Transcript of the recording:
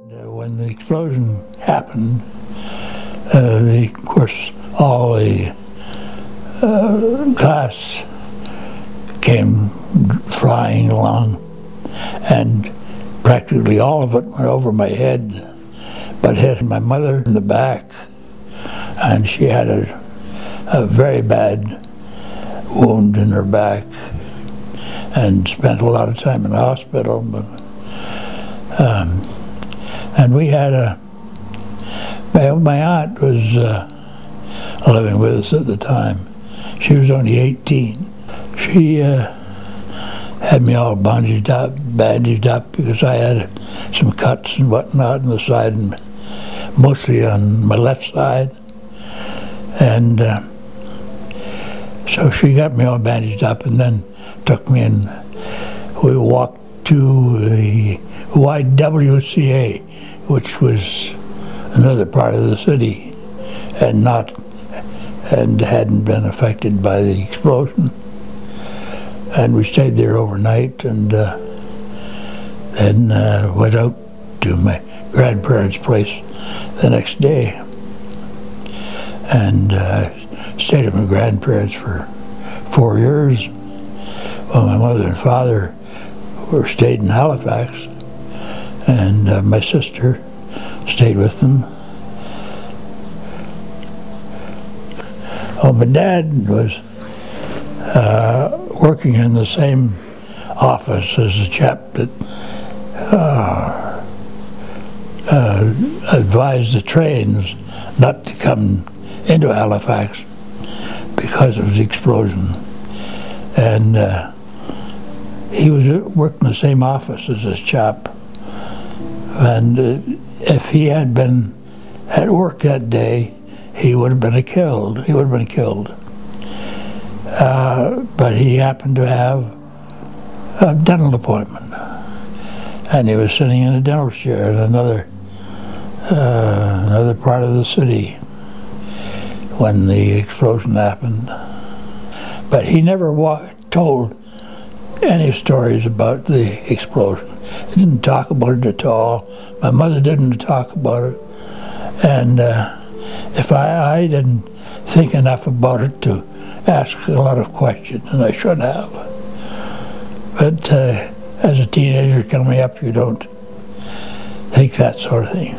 When the explosion happened, of course, all the glass came flying along, and practically all of it went over my head, but hit my mother in the back, and she had a very bad wound in her back and spent a lot of time in the hospital. But, and we had my aunt was living with us at the time. She was only 18. She had me all bandaged up because I had some cuts and whatnot on the side, and mostly on my left side. And so she got me all bandaged up and then took me, and we walked to the YWCA, which was another part of the city and hadn't been affected by the explosion. And we stayed there overnight, and then went out to my grandparents' place the next day, and stayed at my grandparents for 4 years while my mother and father stayed in Halifax, and my sister stayed with them. Well, my dad was working in the same office as a chap that advised the trains not to come into Halifax because of the explosion. And he was working in the same office as this chap. And if he had been at work that day, he would have been killed. He would have been killed. But he happened to have a dental appointment, and he was sitting in a dental chair in another part of the city when the explosion happened. But he never told any stories about the explosion. He didn't talk about it at all. My mother didn't talk about it, and if I didn't think enough about it to ask a lot of questions, and I should have. But as a teenager coming up, you don't think that sort of thing.